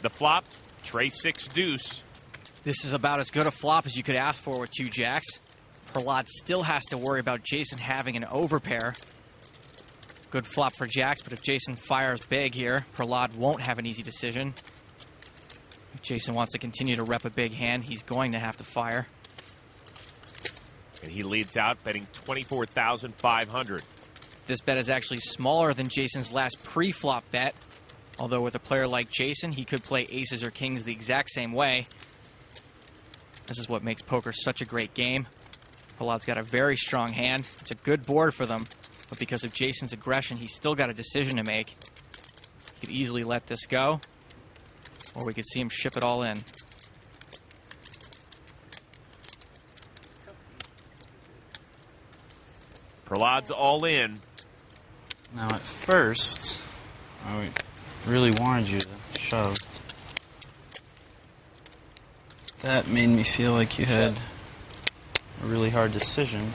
The flop, tray 6 deuce. This is about as good a flop as you could ask for with 2 jacks. Prahlad still has to worry about Jason having an overpair. Good flop for jacks, but if Jason fires big here, Prahlad won't have an easy decision. If Jason wants to continue to rep a big hand, he's going to have to fire. And he leads out, betting $24,500. This bet is actually smaller than Jason's last pre-flop bet. Although with a player like Jason, he could play aces or kings the exact same way. This is what makes poker such a great game. Prahlad's got a very strong hand. It's a good board for them. But because of Jason's aggression, he's still got a decision to make. He could easily let this go, or we could see him ship it all in. Prahlad's all in. Now at first, I really wanted you to shove. That made me feel like you had a really hard decision.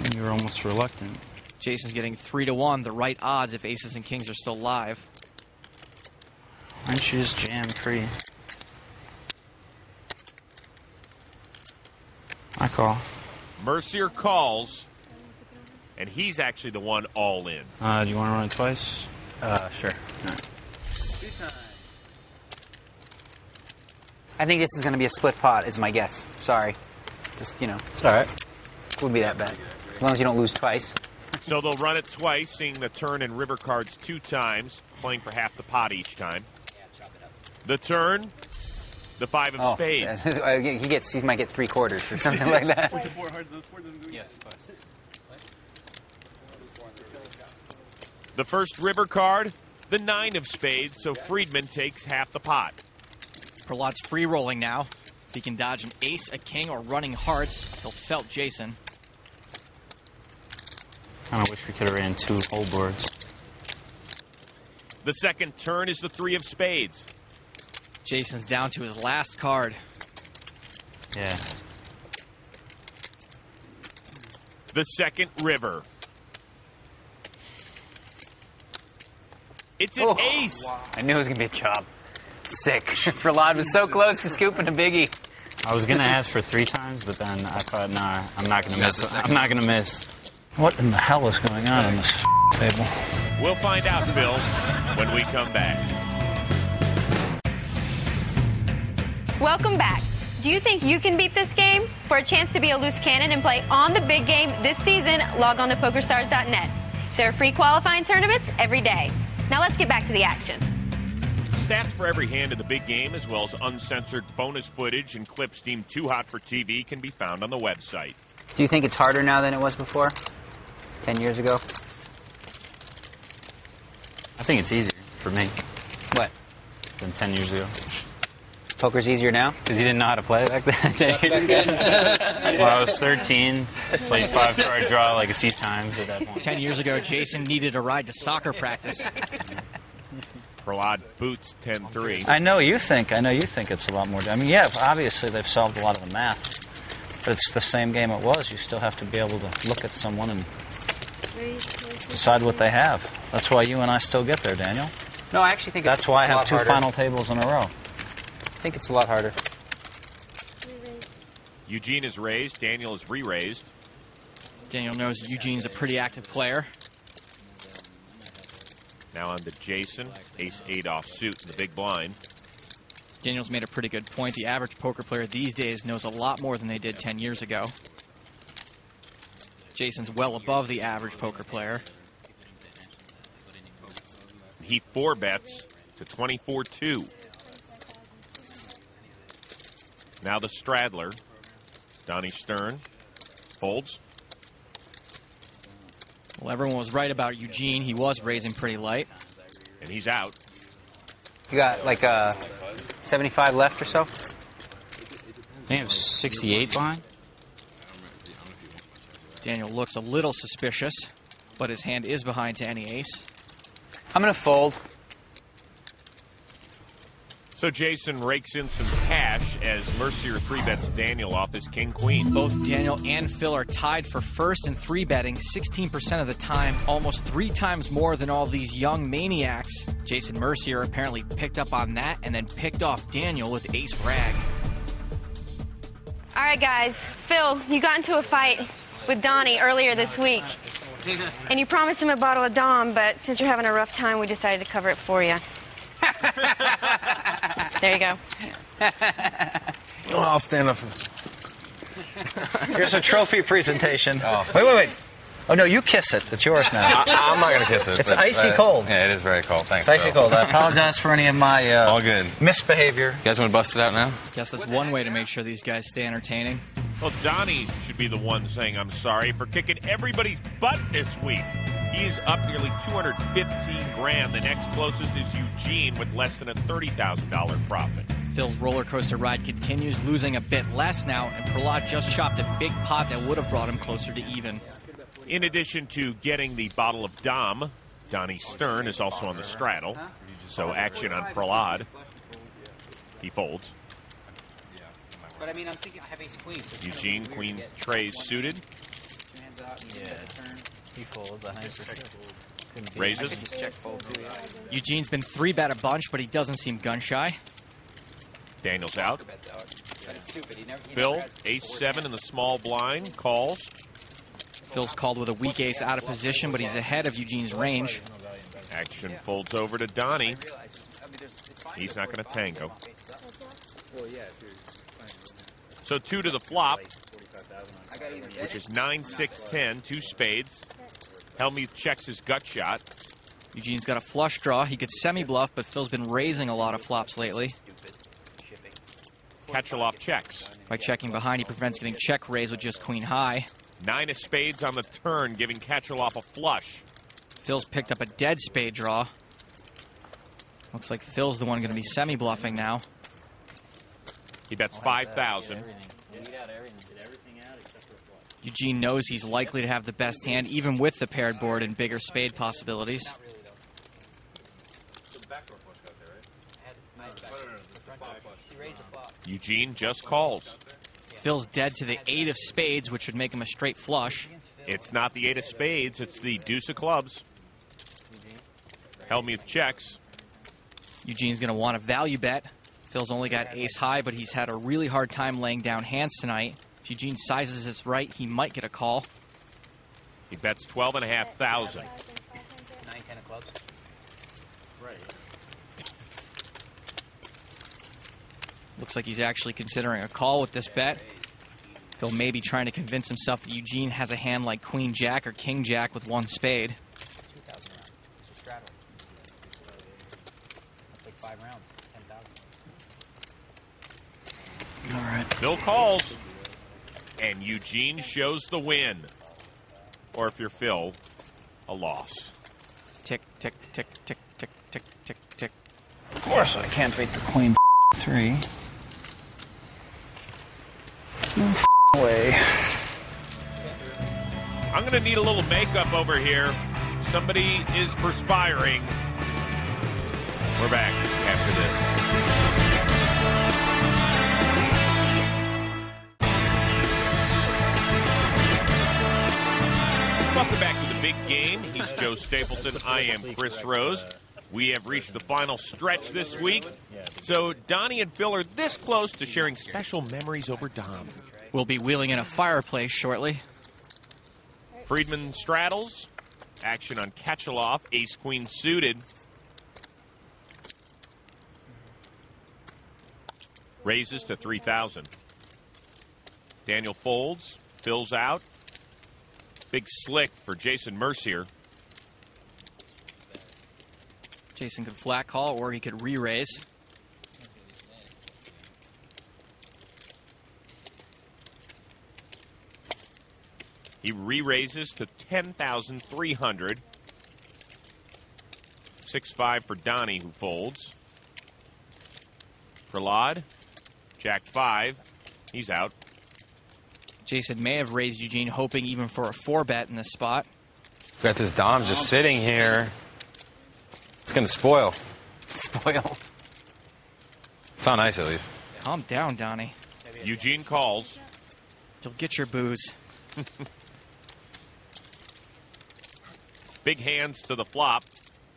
And you were almost reluctant. Jason's getting 3-1, the right odds if aces and kings are still live. Why don't you just jam free? I call. Mercier calls, and he's actually the one all in. Do you want to run it twice? Sure. All right. I think this is going to be a split pot, is my guess. Sorry. Just, you know. It's all right. It would be that bad. As long as you don't lose twice. So they'll run it twice, seeing the turn and river cards 2 times, playing for half the pot each time. The turn, the 5 of spades. He might get 3/4 or something like that. Yes, twice. The first river card, the 9 of spades, so Friedman takes half the pot. Prahlad's free rolling now. If he can dodge an ace, a king, or running hearts, he'll felt Jason. Kind of wish we could have ran 2 whole boards. The second turn is the 3 of spades. Jason's down to his last card. Yeah. The second river. It's an ace. Wow. I knew it was going to be a chop. Sick. Prahlad was so close to scooping a biggie. I was going to ask for 3 times, but then I thought, nah, I'm not going to miss. I'm not going to miss. What in the hell is going on this table? We'll find out, Phil, when we come back. Welcome back. Do you think you can beat this game? For a chance to be a loose cannon and play on the big game this season, log on to PokerStars.net. There are free qualifying tournaments every day. Now let's get back to the action. Stats for every hand of the big game, as well as uncensored bonus footage and clips deemed too hot for TV, can be found on the website. Do you think it's harder now than it was before? 10 years ago? I think it's easier for me. What? Than 10 years ago. Poker's easier now? Because you didn't know how to play back then? Well, I was 13. Played 5-card draw like a few times at that point. 10 years ago, Jason needed a ride to soccer practice. Prahlad boots 10-3. I know you think it's a lot more. I mean, yeah, obviously they've solved a lot of the math. But it's the same game it was. You still have to be able to look at someone and decide what they have. That's why you and I still get there, Daniel. No, I actually think that's it's why I a have lot 2 harder. final tables in a row. I think it's a lot harder. Eugene is raised. Daniel is re-raised. Daniel knows Eugene's a pretty active player. Now on to Jason. Ace-8 offsuit in the big blind. Daniel's made a pretty good point. The average poker player these days knows a lot more than they did 10 years ago. Jason's well above the average poker player. He 4-bets to 24-2. Now the straddler, Donnie Stern, folds. Well, everyone was right about Eugene. He was raising pretty light. And he's out. You got like 75 left or so? They have 68 behind. Daniel looks a little suspicious, but his hand is behind to any ace. I'm going to fold. So Jason rakes in some cash as Mercier 3-bets Daniel off his king-queen. Both Daniel and Phil are tied for first in 3-betting 16% of the time, almost 3 times more than all these young maniacs. Jason Mercier apparently picked up on that and then picked off Daniel with ace rag. All right, guys. Phil, you got into a fight with Donnie earlier this week. And you promised him a bottle of Dom, but since you're having a rough time, we decided to cover it for you. There you go. Oh, I'll stand up. Here's a trophy presentation. Oh. Wait. Oh, no, you kiss it. It's yours now. I'm not going to kiss it. It's icy cold. Yeah, it is very cold. Thanks. It's icy cold. I apologize for any of my all good misbehavior. You guys want to bust it out now? Guess that's one way to make sure these guys stay entertaining. Well, Donnie should be the one saying I'm sorry for kicking everybody's butt this week. He's up nearly $215,000. The next closest is Eugene with less than a $30,000 profit. Phil's roller coaster ride continues, losing a bit less now, and Prahlad just chopped a big pot that would have brought him closer to even. In addition to getting the bottle of Dom, Donnie Stern is also on the straddle. So action on Prahlad. He folds. But I mean, I'm thinking I have ace queen. Eugene, queen trays suited. Two hands out. He folds. I think. Raises. Check fold too. Yeah. Eugene's been 3-bet a bunch, but he doesn't seem gun-shy. Daniel's out. But it's stupid. He never Phil, ace-7 in the small blind, calls. Phil's called with a weak ace out of position, but he's ahead of Eugene's range. Action folds over to Donnie. He's not going to tango. So 2 to the flop, which is 9, 6, 10, 2 spades. Helmuth checks his gut shot. Eugene's got a flush draw. He could semi-bluff, but Phil's been raising a lot of flops lately. Katcheloff checks. By checking behind, he prevents getting check raised with just queen high. 9 of spades on the turn, giving Katcheloff a flush. Phil's picked up a dead spade draw. Looks like Phil's the one going to be semi-bluffing now. He bets 5,000. Eugene knows he's likely to have the best hand, even with the paired board and bigger spade possibilities. Eugene just calls. Phil's dead to the 8 of spades, which would make him a straight flush. It's not the 8 of spades, it's the deuce of clubs. Helmuth checks. Eugene's going to want a value bet. Phil's only got ace high, but he's had a really hard time laying down hands tonight. If Eugene sizes this right, he might get a call. He bets 12,500. 9, 10 of clubs. Looks like he's actually considering a call with this bet. Phil may be trying to convince himself that Eugene has a hand like Queen Jack or King Jack with 1 spade. 2,000 rounds. It's a straddle. That's like 5 rounds. 10,000. All right. Phil calls. And Eugene shows the win. Or if you're Phil, a loss. Tick, tick, tick, tick, tick, tick, tick, tick. Of course, I can't beat the queen 3. No way. I'm going to need a little makeup over here. Somebody is perspiring. We're back after this. Welcome back to the big game. He's Joe Stapleton. I am Chris Rose. We have reached the final stretch this week. So Donnie and Phil are this close to sharing special memories over Dom. We'll be wheeling in a fireplace shortly. Friedman straddles. Action on Katcheloff. Ace-queen suited. Raises to 3,000. Daniel folds. Phil's out. Big slick for Jason Mercier. Jason could flat call or he could re-raise. He re-raises to 10,300. 6-5 for Donnie, who folds. Prahlad, Jack 5. He's out. Jason may have raised Eugene, hoping even for a 4-bet in this spot. Got this Dom just sitting here. It's going to spoil. Spoil. It's on ice, at least. Calm down, Donnie. Eugene calls. You'll get your booze. Big hands to the flop,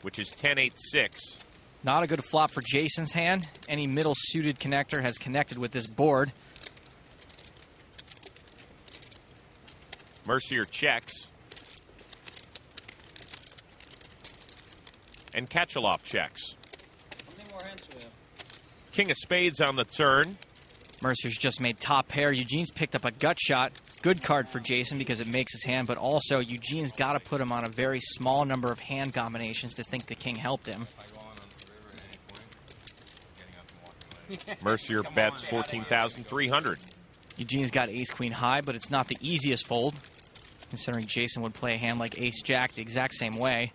which is 10-8-6. Not a good flop for Jason's hand. Any middle suited connector has connected with this board. Mercier checks. And Kachelov checks. King of spades on the turn. Mercer's just made top pair. Eugene's picked up a gut shot. Good card for Jason because it makes his hand, but also Eugene's got to put him on a very small number of hand combinations to think the king helped him. Mercier bets 14,300. Eugene's got ace-queen high, but it's not the easiest fold, considering Jason would play a hand like ace-jack the exact same way.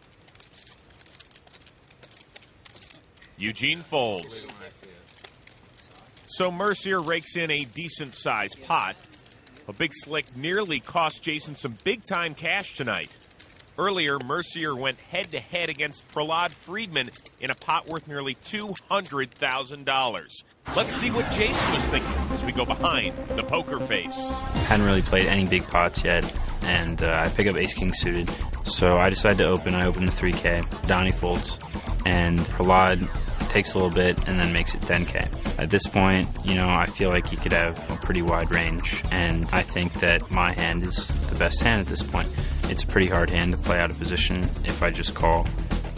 Eugene folds. So Mercier rakes in a decent-sized pot. A big slick nearly cost Jason some big-time cash tonight. Earlier, Mercier went head-to-head against Prahlad Friedman in a pot worth nearly $200,000. Let's see what Jason was thinking as we go behind the poker face. Hadn't really played any big pots yet, and I pick up ace-king suited. So I decide to open. I open the 3K. Donnie folds, and Prahlad takes a little bit and then makes it 10K. At this point, you know, I feel like he could have a pretty wide range, and I think that my hand is the best hand at this point. It's a pretty hard hand to play out of position if I just call,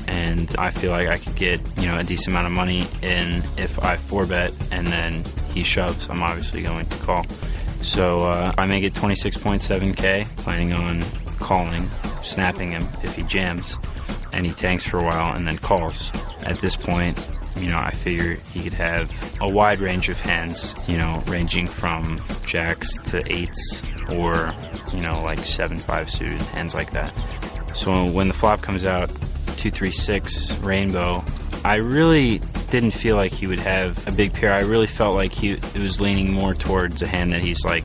and I feel like I could get, you know, a decent amount of money in if I 4-bet and then he shoves. I'm obviously going to call. So I make it 26.7K, planning on calling, snapping him if he jams, and he tanks for a while and then calls. At this point, you know, I figure he could have a wide range of hands, you know, ranging from jacks to eights or, you know, like 7-5 suited, hands like that. So when the flop comes out, 2-3-6 rainbow, I really didn't feel like he would have a big pair. I really felt like it was leaning more towards a hand that he's like